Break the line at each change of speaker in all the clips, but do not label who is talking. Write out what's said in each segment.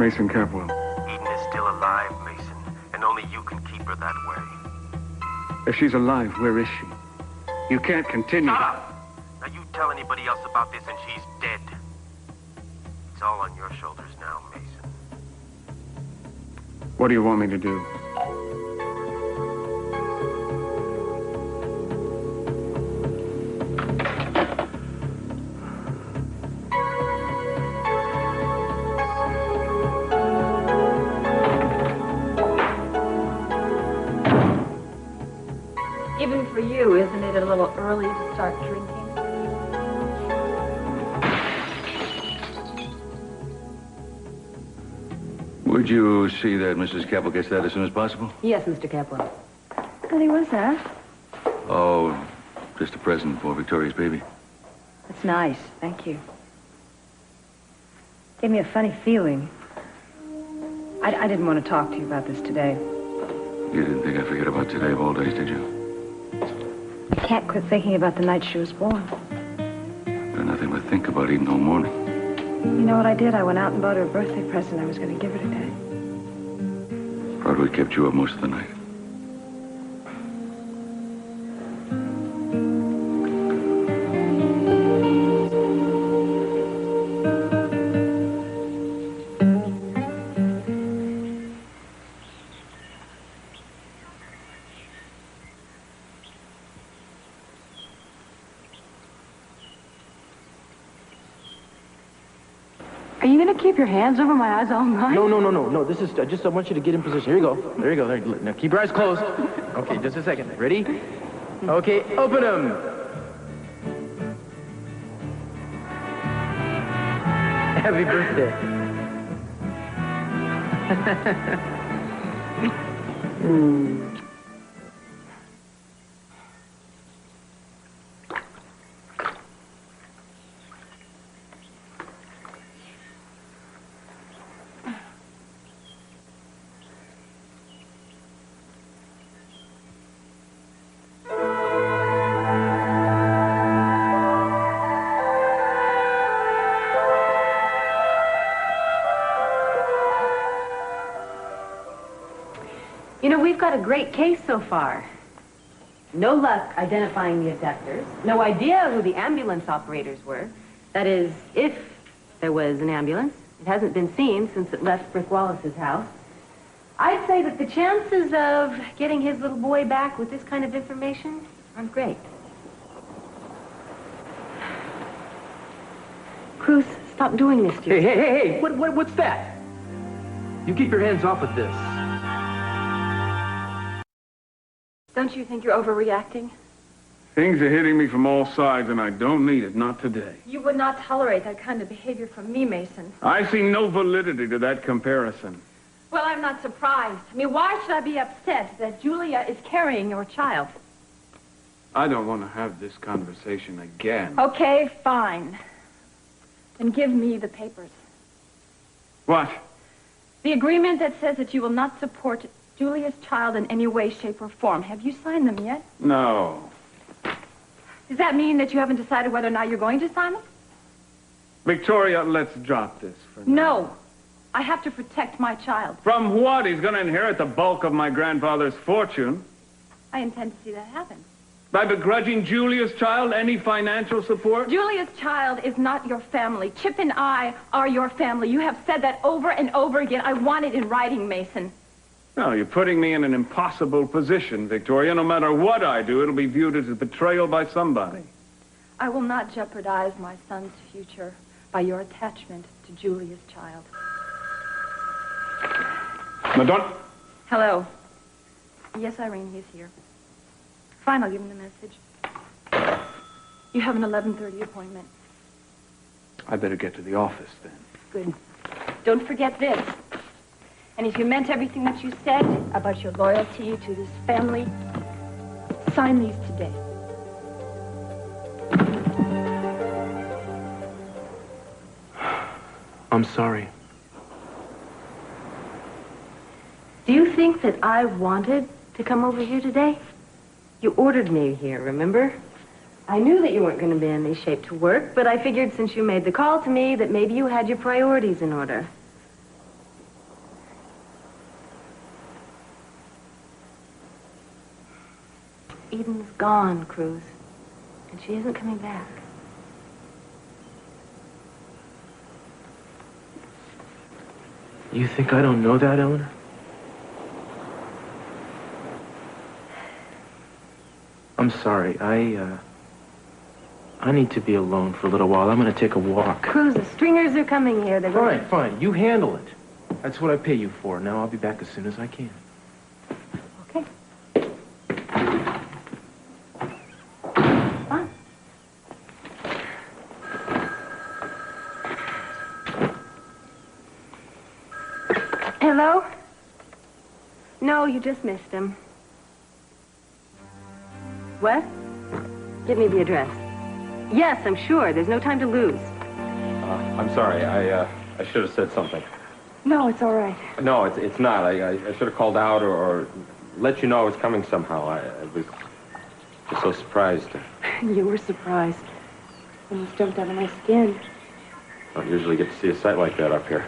Mason Capwell.
Eden is still alive, Mason, and only you can keep her that way.
If she's alive, where is she? You can't continue.
Shut up! Now you tell anybody else about this and she's dead. It's all on your shoulders now, Mason.
What do you want me to do?
Even for you, isn't it a little early to start drinking?
Would you see that Mrs. Capwell gets that as soon as possible?
Yes, Mr. Capwell. Honey, what's that?
Oh, just a present for Victoria's baby.
That's nice. Thank you. Gave me a funny feeling. I didn't want to talk to you about this today.
You didn't think I'd forget about today of all days, did you?
I can't quit thinking about the night she was born.
There's nothing but think about Eden all morning.
You know what I did? I went out and bought her a birthday present I was going to give her today.
Probably kept you up most of the night.
Are you going to keep your hands over my eyes all night?
No. This is just, I want you to get in position. Here you go. There you go. There. Now, keep your eyes closed. Okay, just a second. Ready? Okay, open them. Happy birthday.
You know, we've got a great case so far. No luck identifying the abductors. No idea who the ambulance operators were. That is, if there was an ambulance. It hasn't been seen since it left Brick Wallace's house. I'd say that the chances of getting his little boy back with this kind of information aren't great. Cruz, stop doing this to you.
Hey, what's that? You keep your hands off of this.
Don't you think you're overreacting?
Things are hitting me from all sides, and I don't need it, not today.
You would not tolerate that kind of behavior from me, Mason.
I see no validity to that comparison.
Well, I'm not surprised. I mean, why should I be upset that Julia is carrying your child?
I don't want to have this conversation again.
Okay, fine. Then give me the papers.
What?
The agreement that says that you will not support Julia's child in any way, shape, or form. Have you signed them yet?
No.
Does that mean that you haven't decided whether or not you're going to sign them?
Victoria, let's drop this for now.
No. I have to protect my child.
From what? He's going to inherit the bulk of my grandfather's fortune.
I intend to see that happen.
By begrudging Julia's child any financial support?
Julia's child is not your family. Chip and I are your family. You have said that over and over again. I want it in writing, Mason.
No, you're putting me in an impossible position, Victoria. No matter what I do, it'll be viewed as a betrayal by somebody.
I will not jeopardize my son's future by your attachment to Julia's child.
Madonna?
Hello. Yes, Irene, he's here. Fine, I'll give him the message. You have an 11:30 appointment.
I better get to the office, then.
Good. Don't forget this. And if you meant everything that you said about your loyalty to this family, sign these today.
I'm sorry.
Do you think that I wanted to come over here today? You ordered me here, remember? I knew that you weren't going to be in any shape to work, but I figured since you made the call to me that maybe you had your priorities in order. Eden's gone, Cruz. And she isn't coming back.
You think I don't know that, Elena? I'm sorry. I need to be alone for a little while. I'm going to take a walk.
Cruz, the stringers are coming here. They're going to...
Fine. You handle it. That's what I pay you for. Now I'll be back as soon as I can.
Okay. Fine. Hello? No, you just missed him. What? Give me the address. Yes, I'm sure. There's no time to lose.
I'm sorry. I should have said something.
No, it's all right.
No, it's not. I should have called out or let you know I was coming somehow. I was just so surprised.
You were surprised. Almost jumped out of my skin.
I don't usually get to see a sight like that up here.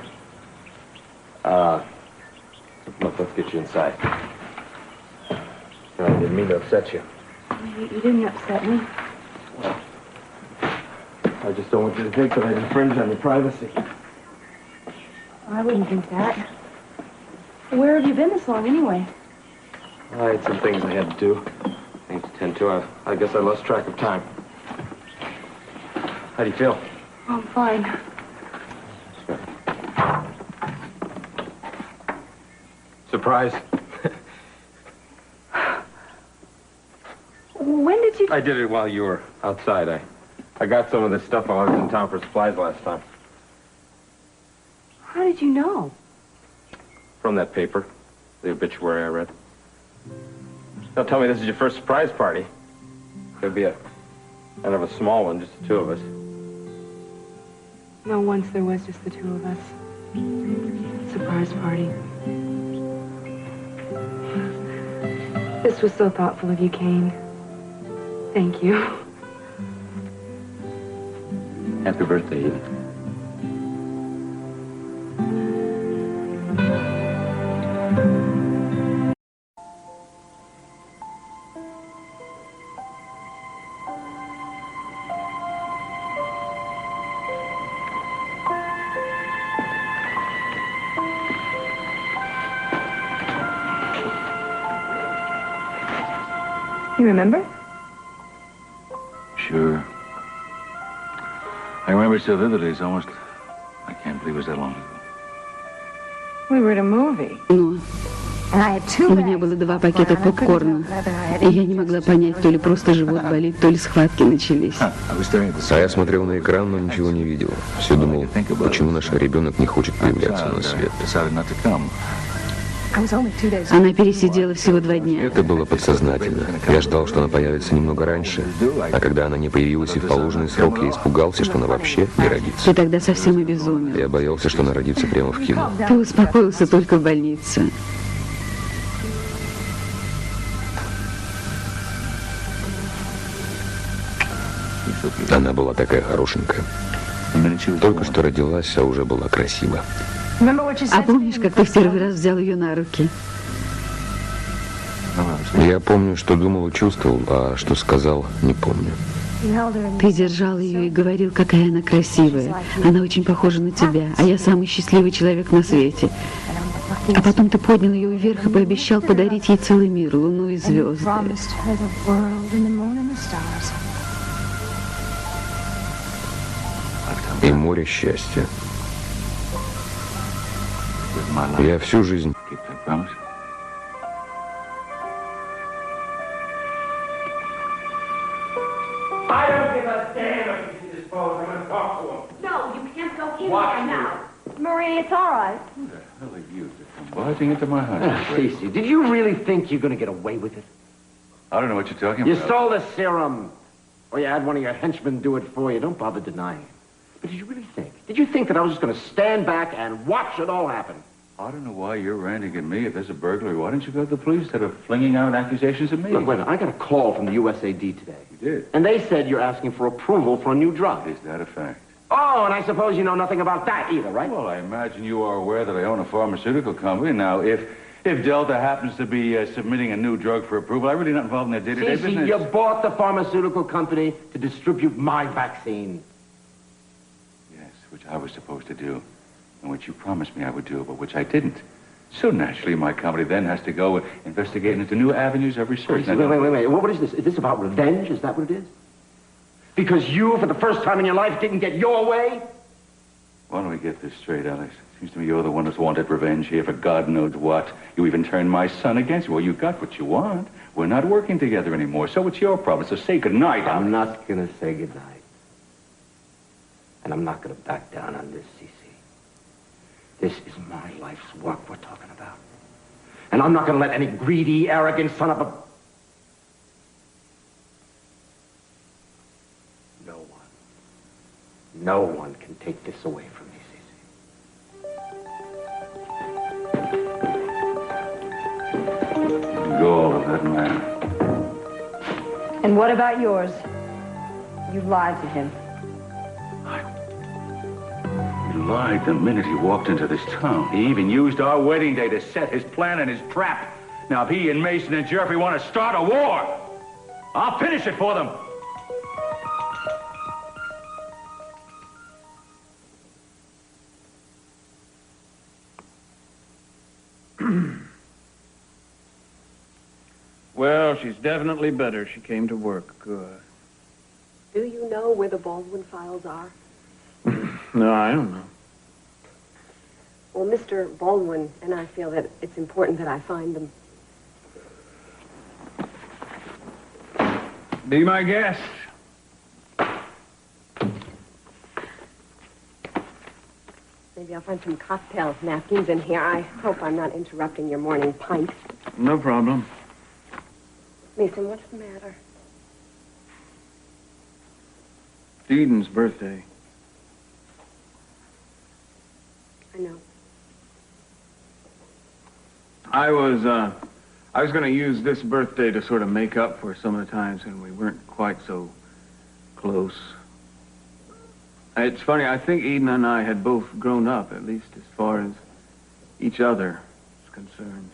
Look, let's get you inside. I didn't mean to upset you.
You didn't upset me.
Well, I just don't want you to think that I infringe on your privacy.
I wouldn't think that. Where have you been this long, anyway?
I had some things I had to do. Things to tend to. I guess I lost track of time. How do you feel?
I'm fine.
Surprise?
When did you...
I did it while you were outside. I got some of this stuff while I was in town for supplies last time.
How did you know?
From that paper, the obituary I read. Don't tell me this is your first surprise party. Could be a kind of a small one, just the two of us.
No, once there was just the two of us. Surprise party. This was so thoughtful of you, Kane. Thank you.
Happy birthday, Eden.
You remember?
Sure. I remember it so vividly, it's almost... I can't believe it was that long ago.
We were at a movie.
Ну, у меня было 2 пакета попкорна, и я не могла понять, то ли просто живот болит, то ли схватки начались.
А я смотрел на экран, но ничего не видел. Все думал, почему наш ребенок не хочет появляться на свет.
Она пересидела всего 2 дня.
Это было подсознательно. Я ждал, что она появится немного раньше, а когда она не появилась и в положенный срок, я испугался, что она вообще не родится.
Ты тогда совсем обезумел.
Я боялся, что она родится прямо в кино.
Ты успокоился только в больнице.
Она была такая хорошенькая. Только что родилась, а уже была красива.
А помнишь, как ты в первый раз взял ее на руки?
Я помню, что думал и чувствовал, а что сказал, не помню.
Ты держал ее и говорил, какая она красивая. Она очень похожа на тебя, а я самый счастливый человек на свете. А потом ты поднял ее вверх и пообещал подарить ей целый мир, луну и звезды.
И море счастья. Я всю жизнь...
I don't give a damn if you can dispose. I'm gonna talk to him.
No, you can't go in
Watch
there
me.
now. Marie, it's all right.
Who the hell are you to come barging into my house?
Stacy, did you really think you're going to get away with it?
I don't know what you're talking
You
about.
stole the serum. Or you had one of your henchmen do it for you. Don't bother denying it. But did you really think? Did you think that I was just going to stand back and watch it all happen?
I don't know why you're ranting at me. If there's a burglary, why don't you go to the police instead of flinging out accusations at me?
Look, wait a minute. I got a call from the USAD today.
You did?
And they said you're asking for approval for a new drug.
Is that a fact?
Oh, and I suppose you know nothing about that either, right?
Well, I imagine you are aware that I own a pharmaceutical company. Now, if If Delta happens to be submitting a new drug for approval, I'm really not involved in their day-to-day business.
You bought the pharmaceutical company to distribute my vaccine.
Yes, which I was supposed to do, and which you promised me I would do, but which I didn't. So naturally, my company then has to go investigating into new avenues of research.
Wait. What is this? Is this about revenge? Is that what it is? Because you, for the first time in your life, didn't get your way?
Why don't we get this straight, Alex? Seems to me you're the one who's wanted revenge here for God knows what. You even turned my son against you. Well, you got what you want. We're not working together anymore, so it's your problem. So say goodnight.
I'm not gonna say goodnight. And I'm not gonna back down on this, Cece. This is my life's work we're talking about. And I'm not gonna let any greedy, arrogant son of a... No one can take this away from me, Cece.
Go all of that, man.
And what about yours? You lied to him.
He lied the minute he walked into this town. He even used our wedding day to set his plan and his trap. Now, if he and Mason and Jeffrey want to start a war, I'll finish it for them.
Well, she's definitely better. She came to work. Good.
Do you know where the Baldwin files are?
No, I don't know.
Well, Mr. Baldwin and I feel that it's important that I find them.
Be my guest.
Maybe I'll find some cocktail napkins in here. I hope I'm not interrupting your morning pint.
No problem.
Mason, what's the matter?
It's Eden's birthday.
I know.
I was going to use this birthday to sort of make up for some of the times when we weren't quite so close. It's funny, I think Eden and I had both grown up, at least as far as each other is concerned.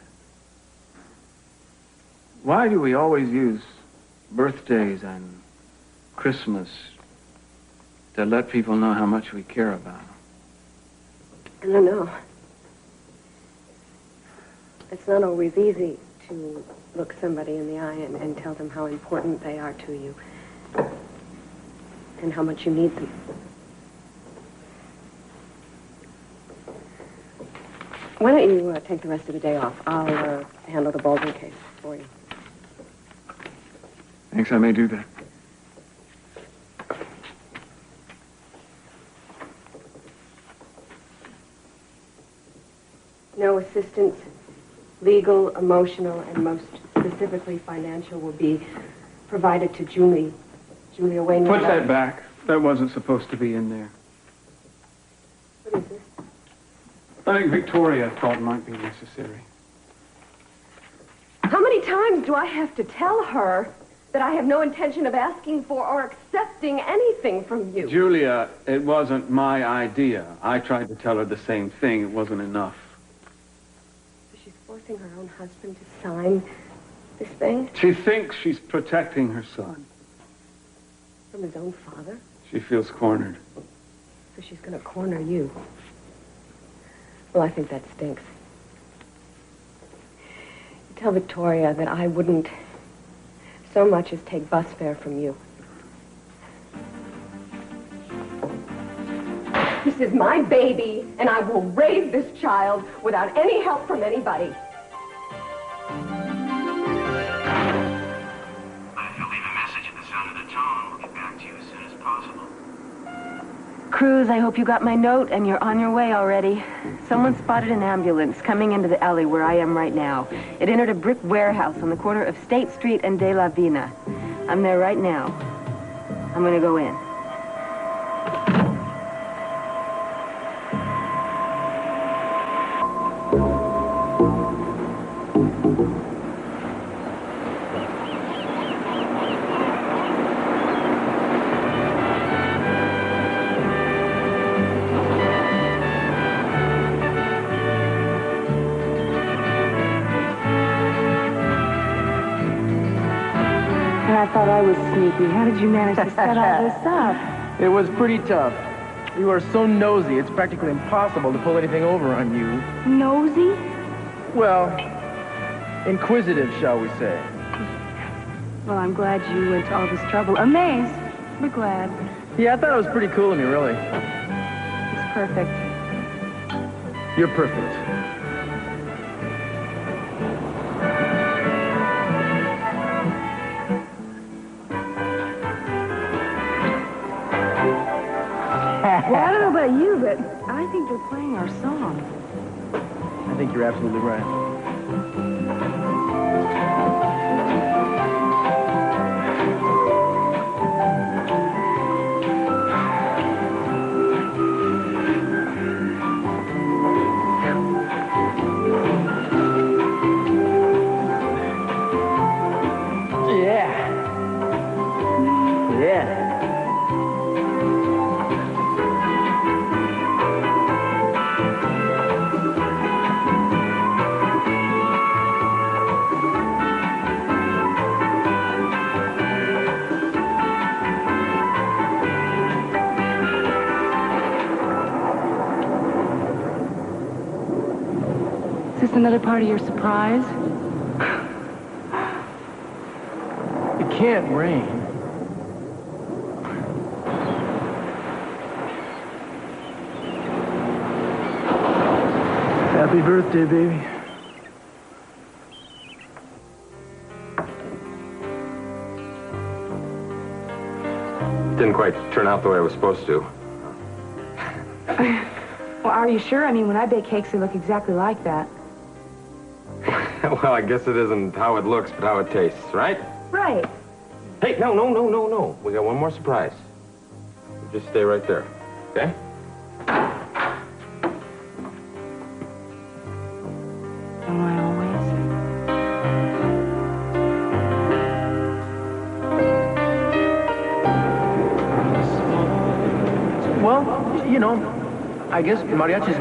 Why do we always use birthdays and Christmas to let people know how much we care about them?
I don't know. It's not always easy to look somebody in the eye and tell them how important they are to you and how much you need them. Why don't you take the rest of the day off? I'll handle the Baldwin case for you.
Thanks, I may do that.
No assistance, legal, emotional, and most specifically financial, will be provided to Julia Wayne.
Put that back. That wasn't supposed to be in there.
What is this?
I think Victoria thought it might be necessary.
How many times do I have to tell her that I have no intention of asking for or accepting anything from you?
Julia, it wasn't my idea. I tried to tell her the same thing. It wasn't enough.
So she's forcing her own husband to sign this thing?
She thinks she's protecting her son.
From his own father?
She feels cornered.
So she's going to corner you. Well, I think that stinks. You tell Victoria that I wouldn't so much as take bus fare from you. This is my baby, and I will raise this child without any help from anybody.
If you'll leave a message at the sound of the tone, we'll get back to you as soon as possible.
Cruz, I hope you got my note and you're on your way already. Someone spotted an ambulance coming into the alley where I am right now. It entered a brick warehouse on the corner of State Street and De La Vina. I'm there right now. I'm gonna go in. I thought I was sneaky. How did you manage to set all this up?
It was pretty tough. You are so nosy, it's practically impossible to pull anything over on you.
Nosy?
Well, inquisitive, shall we say.
Well, I'm glad you went to all this trouble. Amazed, but glad.
Yeah, I thought it was pretty cool of me, really.
It's perfect.
You're perfect.
Well, I don't know about you, but I think they're playing our song.
I think you're absolutely right.
Is this another part of your surprise?
It can't rain. Happy birthday, baby.
Didn't quite turn out the way I was supposed to.
Well, are you sure? I mean, when I bake cakes, they look exactly like that.
Well, I guess it isn't how it looks, but how it tastes, right?
Right.
Hey, no. We got one more surprise. You just stay right there, okay?
Don't I always?
Well, you know, I guess mariachis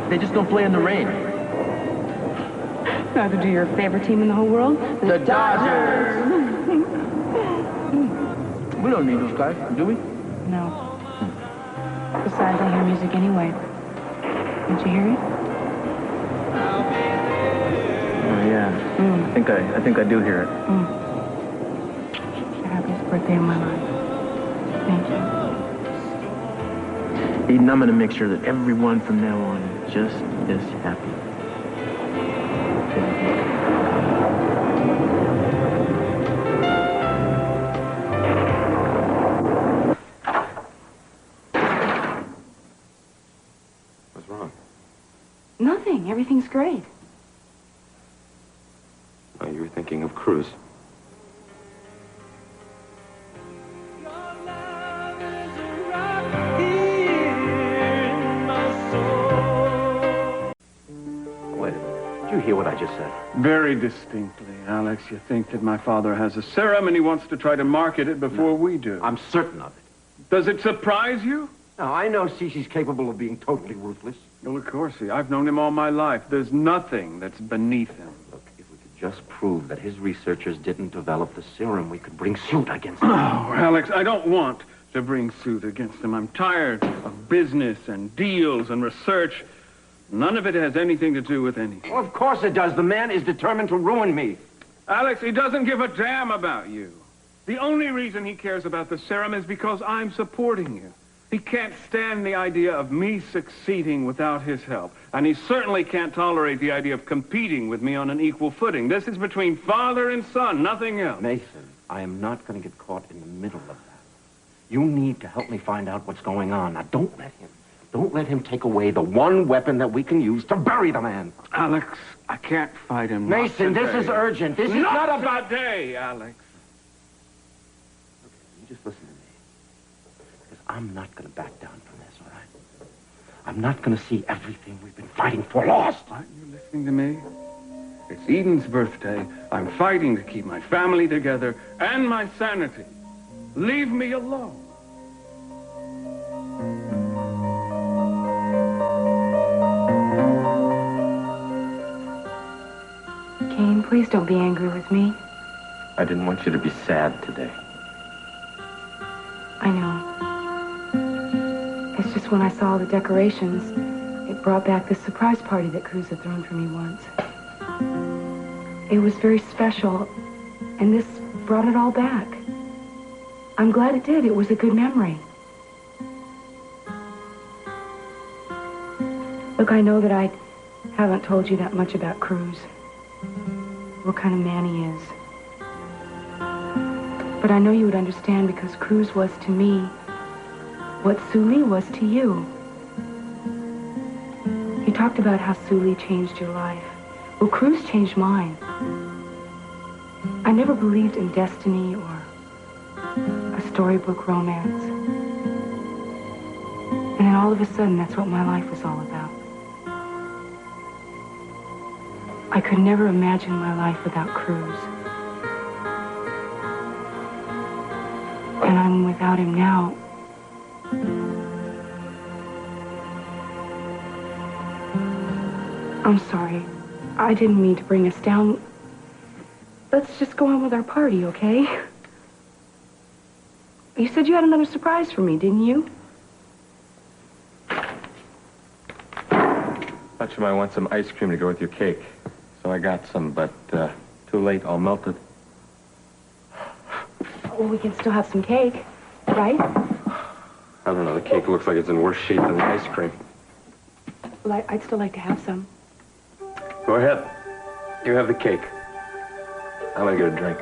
they just don't play in the rain.
Neither do your favorite team in the whole world?
The Dodgers! We don't need those guys, do we?
No. Besides, I hear music anyway. Don't you hear it?
Oh, yeah. I think I do hear it.
The happiest birthday of my life. Thank you.
Eden, I'm gonna make sure that everyone from now on is just as happy.
Nothing. Everything's great.
Oh, you were thinking of Cruz.
Wait, did you hear what I just said?
Very distinctly, Alex. You think that my father has a serum and he wants to try to market it before we do.
I'm certain of it.
Does it surprise you?
Now, I know Cece's capable of being totally ruthless.
Well, of course, I've known him all my life. There's nothing that's beneath him.
Look, if we could just prove that his researchers didn't develop the serum, we could bring suit against him.
Oh, Alex, I don't want to bring suit against him. I'm tired of business and deals and research. None of it has anything to do with anything.
Well, of course it does. The man is determined to ruin me.
Alex, he doesn't give a damn about you. The only reason he cares about the serum is because I'm supporting you. He can't stand the idea of me succeeding without his help. And he certainly can't tolerate the idea of competing with me on an equal footing. This is between father and son, nothing else.
Nathan, I am not going to get caught in the middle of that. You need to help me find out what's going on. Now, don't let him take away the one weapon that we can use to bury the man.
Alex, I can't fight him.
Mason, this is urgent. This is
not about day, Alex.
Okay, you just listen to me. Because I'm not going to back down from this, all right? I'm not going to see everything we've been fighting for lost.
Aren't you listening to me? It's Eden's birthday. I'm fighting to keep my family together and my sanity. Leave me alone.
Kane, please don't be angry with me.
I didn't want you to be sad today.
I know. It's just when I saw all the decorations, it brought back the surprise party that Cruz had thrown for me once. It was very special, and this brought it all back. I'm glad it did. It was a good memory. Look, I know that I haven't told you that much about Cruz. What kind of man he is. But I know you would understand because Cruz was to me what Suli was to you. You talked about how Suli changed your life. Well, Cruz changed mine. I never believed in destiny or a storybook romance. And then all of a sudden, that's what my life was all about. I could never imagine my life without Cruz. And I'm without him now. I'm sorry. I didn't mean to bring us down. Let's just go on with our party, okay? You said you had another surprise for me, didn't you?
Thought you might want some ice cream to go with your cake. So I got some, but too late, all melted.
Well, we can still have some cake, right?
I don't know, the cake looks like it's in worse shape than the ice cream.
Well, I'd still like to have some.
Go ahead. You have the cake. I'm gonna get a drink.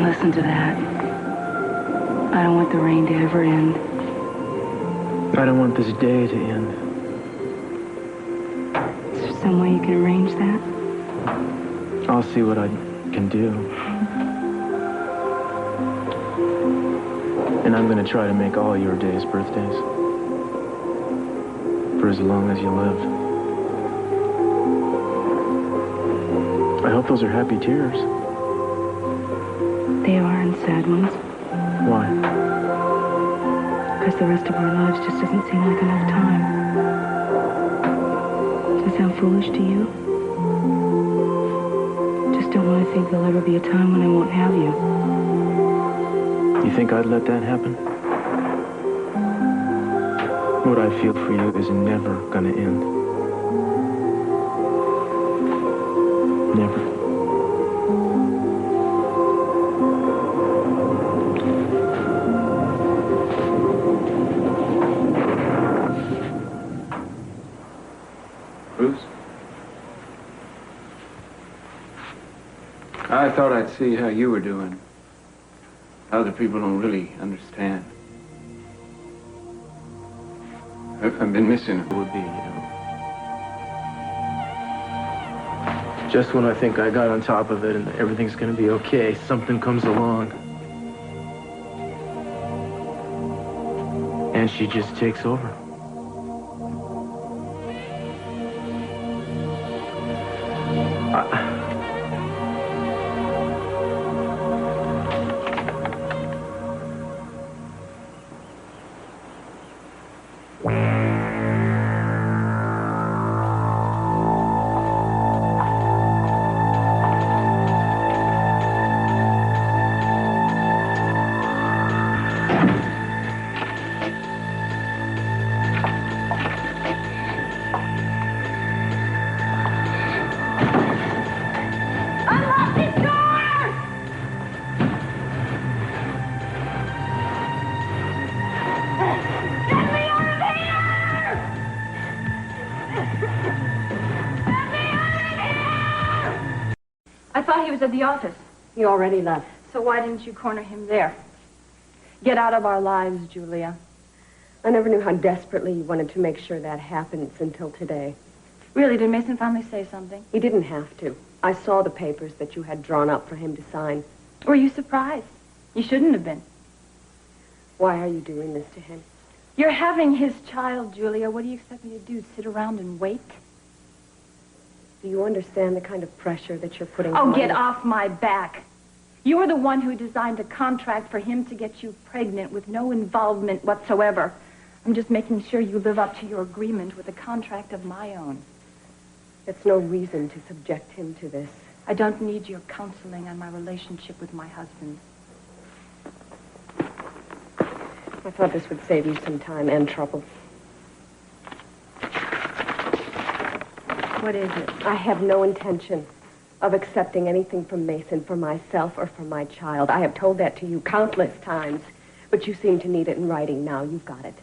Listen to that. I don't want the rain to ever end.
I don't want this day to end.
Is there some way you can arrange that?
I'll see what I can do. And I'm going to try to make all your days birthdays. For as long as you live. I hope those are happy tears.
They are, and sad ones.
Why?
Because the rest of our lives just doesn't seem like enough time. Does it sound foolish to you? Just don't want to think there'll ever be a time when I won't have you.
You think I'd let that happen? What I feel for you is never gonna end. Never.
Cruz? I thought I'd see how you were doing. Other people don't really understand. I've been missing it.
Would be, you know. Just when I think I got on top of it and everything's gonna be okay, something comes along. And she just takes over.
At the office.
He already left.
So why didn't you corner him there? Get out of our lives, Julia.
I never knew how desperately you wanted to make sure that happens until today.
Really, did Mason finally say something?
He didn't have to. I saw the papers that you had drawn up for him to sign.
Were you surprised? You shouldn't have been.
Why are you doing this to him?
You're having his child, Julia. What do you expect me to do? Sit around and wait?
Do you understand the kind of pressure that you're putting
on
me?
Oh, get off my back. You're the one who designed a contract for him to get you pregnant with no involvement whatsoever. I'm just making sure you live up to your agreement with a contract of my own.
That's no reason to subject him to this.
I don't need your counseling on my relationship with my husband.
I thought this would save you some time and trouble.
What is it?
I have no intention of accepting anything from Mason for myself or for my child. I have told that to you countless times, but you seem to need it in writing now. You've got it.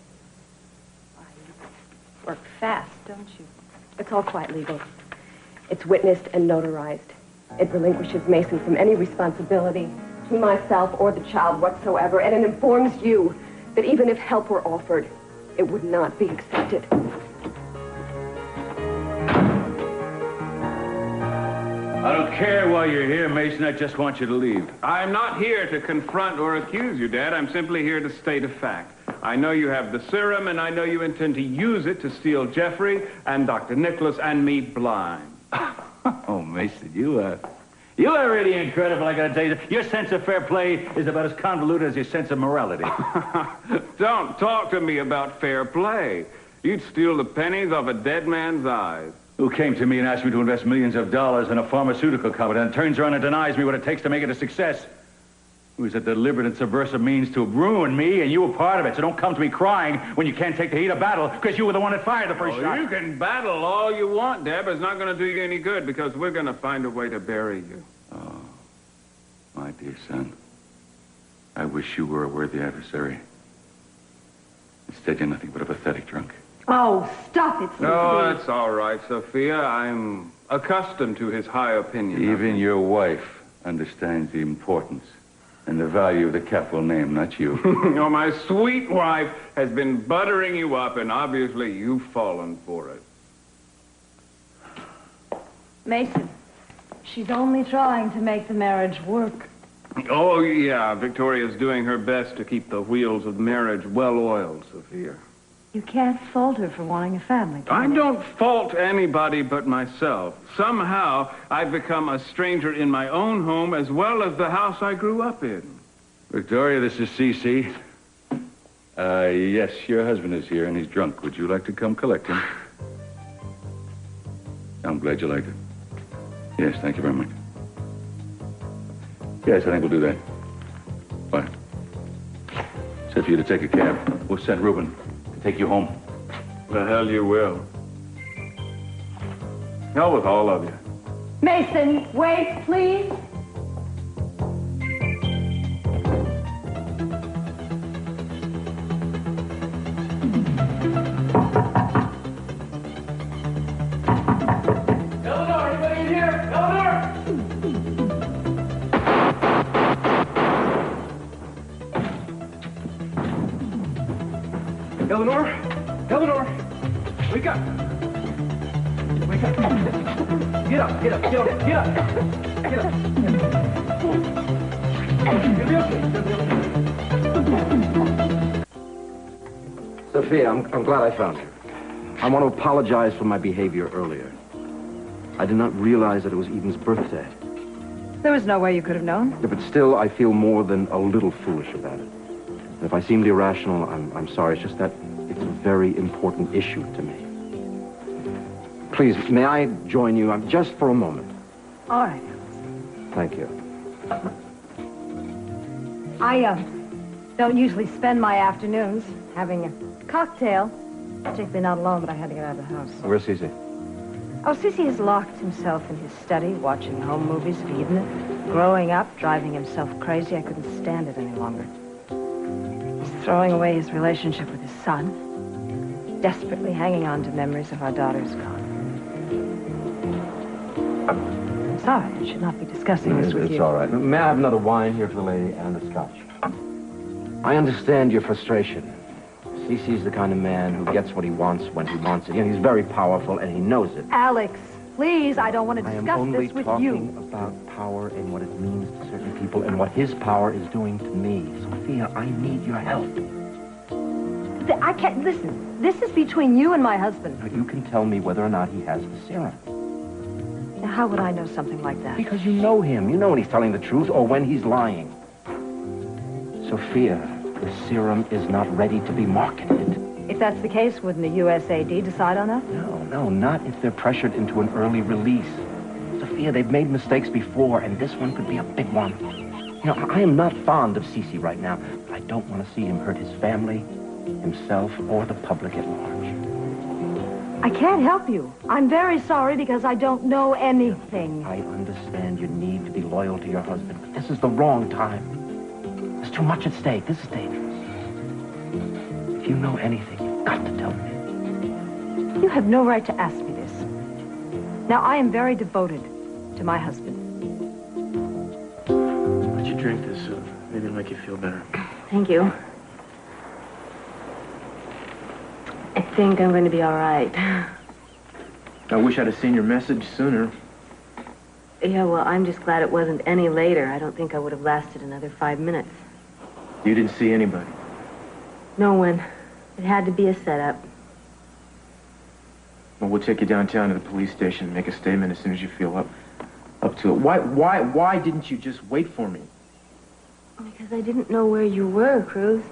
Why, you work fast, don't you?
It's all quite legal. It's witnessed and notarized. It relinquishes Mason from any responsibility to myself or the child whatsoever, and it informs you that even if help were offered, it would not be accepted.
I don't care why you're here, Mason. I just want you to leave.
I'm not here to confront or accuse you, Dad. I'm simply here to state a fact. I know you have the serum, and I know you intend to use it to steal Jeffrey and Dr. Nicholas and me blind.
Oh, Mason, you are really incredible, I gotta tell you. Your sense of fair play is about as convoluted as your sense of morality.
Don't talk to me about fair play. You'd steal the pennies off a dead man's eyes.
Who came to me and asked me to invest millions of dollars in a pharmaceutical company and turns around and denies me what it takes to make it a success? It was a deliberate and subversive means to ruin me, and you were part of it. So don't come to me crying when you can't take the heat of battle because you were the one that fired the first shot.
You can battle all you want, Deb. It's not going to do you any good because we're going to find a way to bury you.
Oh, my dear son. I wish you were a worthy adversary. Instead, you're nothing but a pathetic drunk.
Oh, stop it, Sophia.
No, that's all right, Sophia. I'm accustomed to his high opinion.
Even your wife understands the importance and the value of the capital name, not you.
Oh, my sweet wife has been buttering you up, and obviously you've fallen for it.
Mason, she's only trying to make the marriage work.
Oh, yeah, Victoria's doing her best to keep the wheels of marriage well-oiled, Sophia.
You can't fault her for wanting a family.
I don't fault anybody but myself. Somehow, I've become a stranger in my own home as well as the house I grew up in.
Victoria, this is C.C. Yes, your husband is here and he's drunk. Would you like to come collect him? I'm glad you liked it. Yes, thank you very much. Yes, I think we'll do that. Bye. Said for you to take a cab. We'll send Reuben to take you home.
The hell you will. Hell with all of you.
Mason, wait, please.
Eleanor, anybody in here? Eleanor! Eleanor! Eleanor! Wake up! Wake up! Get up, get up, get up, get up! Get up! You'll be okay.
Sophia, I'm glad I found you. I want to apologize for my behavior earlier. I did not realize that it was Eden's birthday.
There was no way you could have known.
Yeah, but still, I feel more than a little foolish about it. And if I seemed irrational, I'm sorry. It's just that it's a very important issue to me. Please, may I join you just for a moment?
All right.
Thank you.
I don't usually spend my afternoons having a cocktail. Particularly not alone, but I had to get out of the house.
Where's Cece?
Oh, Sissy has locked himself in his study, watching home movies of Eden. Growing up, driving himself crazy. I couldn't stand it any longer. He's throwing away his relationship with his son, desperately hanging on to memories of our daughter's gone. I'm sorry, I should not be discussing this with you.
It's all right. May I have another wine here for the lady and a scotch? I understand your frustration. CC's the kind of man who gets what he wants when he wants it. And he's very powerful, and he knows it.
Alex, please, I don't want to discuss this with you.
I am only talking about power and what it means to certain people and what his power is doing to me. Sophia, I need your help.
I can't, listen, this is between you and my husband.
Now, you can tell me whether or not he has the serum.
Now, how would I know something like that?
Because you know him. You know when he's telling the truth or when he's lying. Sophia, the serum is not ready to be marketed.
If that's the case, wouldn't the USAID decide on that?
No, not if they're pressured into an early release. Sophia, they've made mistakes before, and this one could be a big one. You know, I am not fond of Cece right now, but I don't want to see him hurt his family, himself, or the public at large.
I can't help you. I'm very sorry because I don't know anything.
I understand you need to be loyal to your husband, but this is the wrong time. There's too much at stake. This is dangerous. If you know anything, you've got to tell me.
You have no right to ask me this. Now, I am very devoted to my husband.
Let you drink this, maybe it'll make you feel better.
Thank you. I think I'm going to be all right.
I wish I'd have seen your message sooner.
Yeah, well, I'm just glad it wasn't any later. I don't think I would have lasted another 5 minutes.
You didn't see anybody?
No one. It had to be a setup.
Well, we'll take you downtown to the police station and make a statement as soon as you feel up to it. Why didn't you just wait for me?
Because I didn't know where you were, Cruz.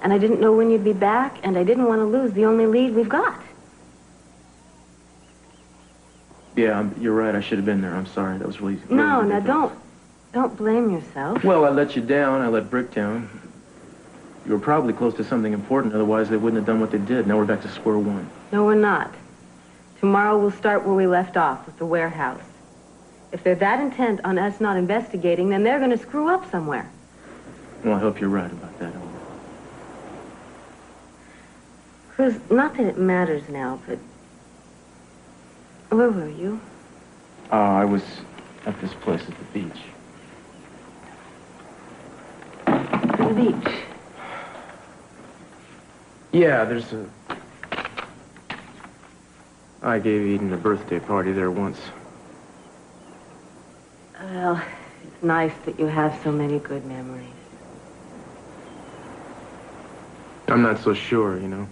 And I didn't know when you'd be back, and I didn't want to lose the only lead we've got.
Yeah, you're right. I should have been there. I'm sorry. That was really
No, now
ridiculous.
don't blame yourself.
Well, I let you down. I let Brick down. You were probably close to something important. Otherwise, they wouldn't have done what they did. Now we're back to square one.
No, we're not. Tomorrow we'll start where we left off, with the warehouse. If they're that intent on us not investigating, then they're going to screw up somewhere.
Well, I hope you're right about that.
Cruz, not that it matters now, but... Where were you?
I was at this place at the beach.
The beach?
Yeah, there's a... I gave Eden a birthday party there once.
Well, it's nice that you have so many good memories.
I'm not so sure, you know.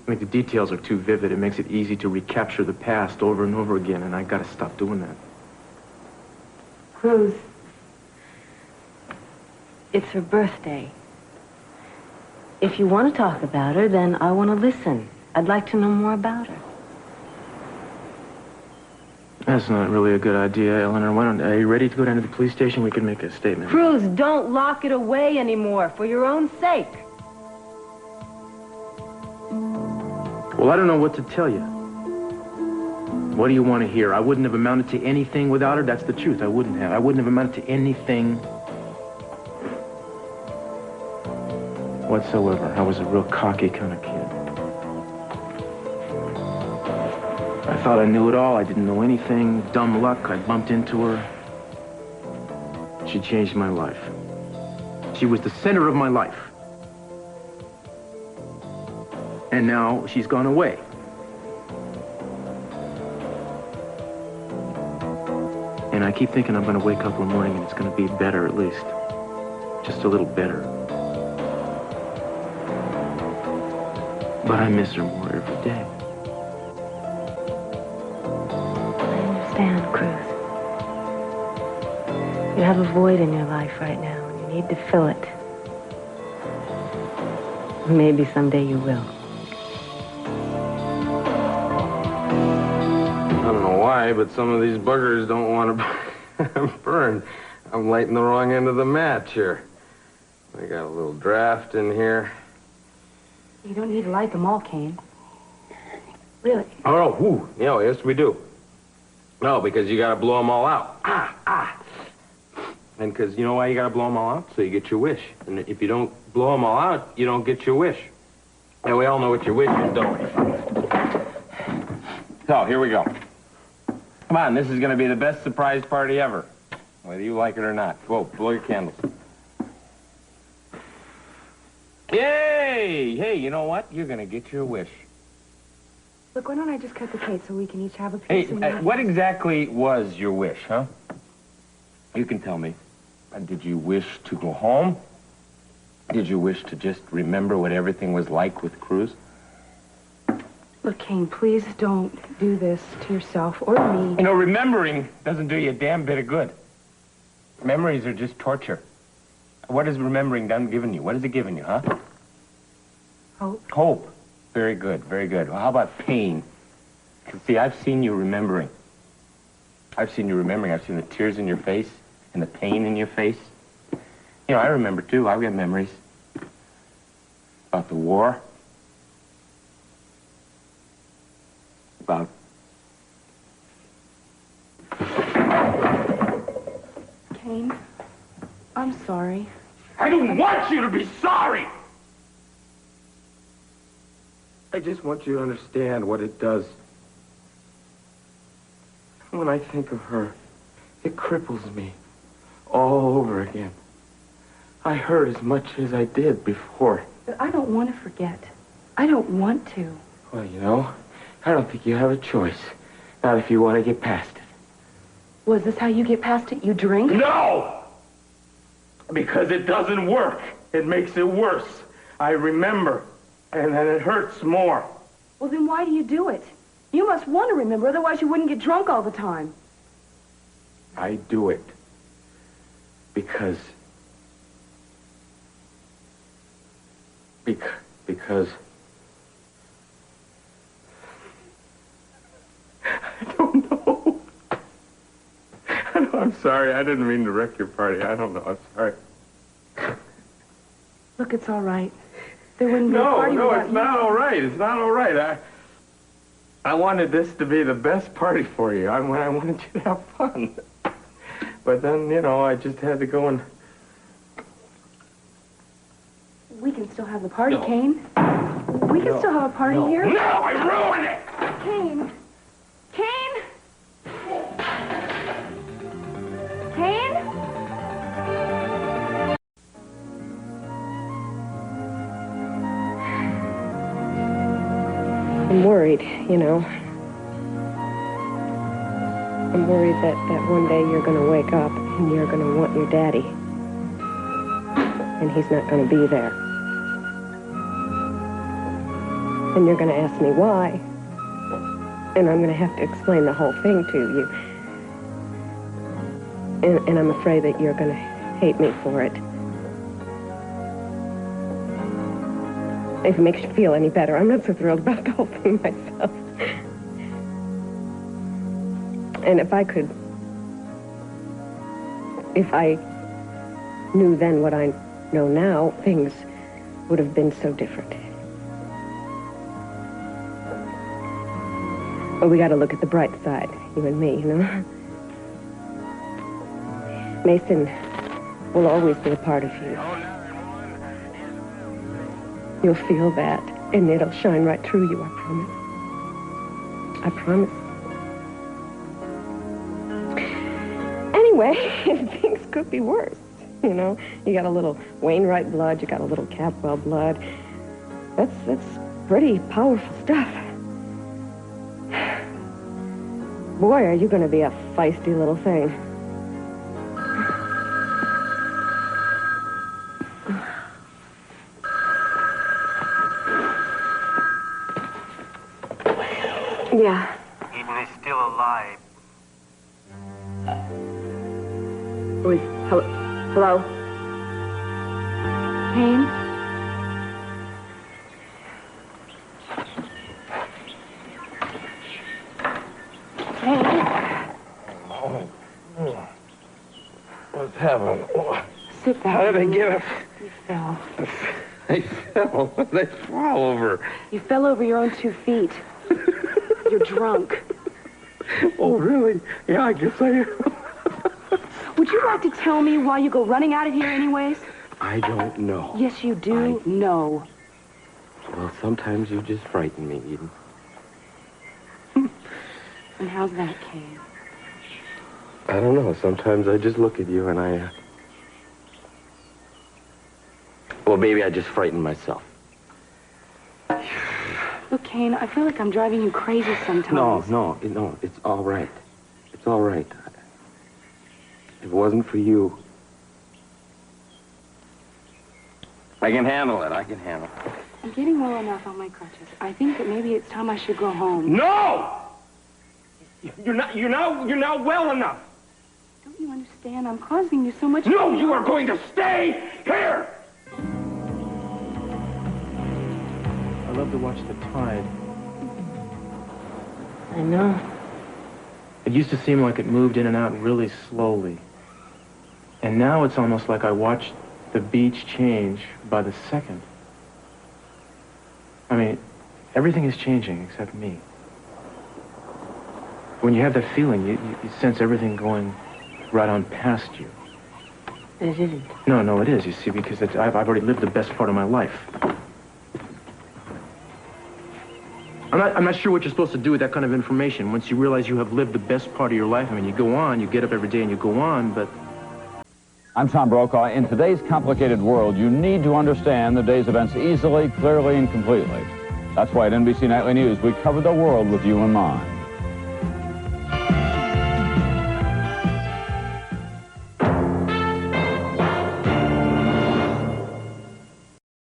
I think the details are too vivid. It makes it easy to recapture the past over and over again, and I gotta stop doing that.
Cruz, it's her birthday. If you want to talk about her, then I want to listen. I'd like to know more about her.
That's not really a good idea, Eleanor. Are you ready to go down to the police station? We can make a statement.
Cruz, don't lock it away anymore, for your own sake.
Well, I don't know what to tell you. What do you want to hear? I wouldn't have amounted to anything without her. That's the truth. I wouldn't have. I wouldn't have amounted to anything whatsoever. I was a real cocky kind of kid. I thought I knew it all. I didn't know anything. Dumb luck. I bumped into her. She changed my life. She was the center of my life. And now she's gone away. And I keep thinking I'm going to wake up one morning and it's going to be better at least. Just a little better. But I miss her more every day.
I understand, Cruz. You have a void in your life right now, and you need to fill it. Maybe someday you will.
I don't know why, but some of these buggers don't want to burn. I'm lighting the wrong end of the match here. I got a little draft in here.
You don't need to light them all, Kane. Really?
Oh, whoo. Yeah, yes, we do. No, because you got to blow them all out. And because you know why you got to blow them all out? So you get your wish. And if you don't blow them all out, you don't get your wish. And we all know what your wish is, don't we? So, here we go. Come on, this is going to be the best surprise party ever. Whether you like it or not. Whoa, blow your candles.
Yay! Hey, you know what? You're gonna get your wish.
Look, why don't I just cut the cake so we can each have a
Hey,
piece? And
what exactly was your wish, huh? You can tell me. Did you wish to go home? Did you wish to just remember what everything was like with Cruz?
Look, Kane, please don't do this to yourself or me.
You know, remembering doesn't do you a damn bit of good. Memories are just torture. What has remembering given you? What has it given you, huh?
Hope.
Hope. Very good, very good. Well, how about pain? 'Cause see, I've seen you remembering. I've seen you remembering. I've seen the tears in your face and the pain in your face. You know, I remember, too. I've got memories about the war. About...
Kane, I'm sorry.
I don't want you to be sorry! I just want you to understand what it does. When I think of her, it cripples me all over again. I hurt as much as I did before.
But I don't want to forget. I don't want to.
Well, you know, I don't think you have a choice. Not if you want to get past it.
Was this how you get past it? You drink?
No! Because it doesn't work. It makes it worse. I remember, and then it hurts more.
Well, then why do you do it? You must want to remember, otherwise you wouldn't get drunk all the time.
I do it because I don't know. I'm sorry. I didn't mean to wreck your party. I don't know. I'm sorry.
Look, it's all right. There wouldn't be a party without you.
No, it's not all right. It's not all right. I wanted this to be the best party for you. I wanted you to have fun. But then, you know, I just had to go and...
We can still have the party, Kane. We can still have a party here.
No, I ruined it!
Kane! Kane! Kane?
I'm worried, you know. I'm worried that one day you're going to wake up and you're going to want your daddy. And he's not going to be there. And you're going to ask me why. And I'm going to have to explain the whole thing to you. And I'm afraid that you're going to hate me for it. If it makes you feel any better, I'm not so thrilled about the whole thing myself. And if I knew then what I know now, things would have been so different. But we got to look at the bright side, you and me, you know? Mason will always be a part of you. You'll feel that, and it'll shine right through you, I promise. I promise. Anyway, things could be worse, you know? You got a little Wainwright blood, you got a little Capwell blood. That's pretty powerful stuff. Boy, are you going to be a feisty little thing. Yeah.
Eden is still alive.
Hello?
Kane?
What's happening?
Sit down.
How did I get up?
You fell.
I fell. What did I fall over?
You fell over your own 2 feet. You're drunk.
Oh, really? Yeah, I guess I am.
Would you like to tell me why you go running out of here anyways?
I don't know.
Yes, you do. No.
Well, sometimes you just frighten me, Eden.
And how's that, Kane?
I don't know. Sometimes I just look at you and I... well, maybe I just frightened myself.
Look, Kane, I feel like I'm driving you crazy sometimes.
No, it's all right. It's all right. If it wasn't for you, I can handle it. I can handle it.
I'm getting well enough on my crutches. I think that maybe it's time I should go home.
No! You're not well enough.
Don't you understand? I'm causing you so much
No,
pain.
you are going to stay here!
I love to watch the tide.
I know.
It used to seem like it moved in and out really slowly. And now it's almost like I watch the beach change by the second. I mean, everything is changing except me. When you have that feeling, you sense everything going right on past you.
But it isn't.
No, it is, you see, because I've already lived the best part of my life. I'm not sure what you're supposed to do with that kind of information. Once you realize you have lived the best part of your life, I mean, you go on, you get up every day and you go on, but...
I'm Tom Brokaw. In today's complicated world, you need to understand the day's events easily, clearly, and completely. That's why at NBC Nightly News, we cover the world with you in mind.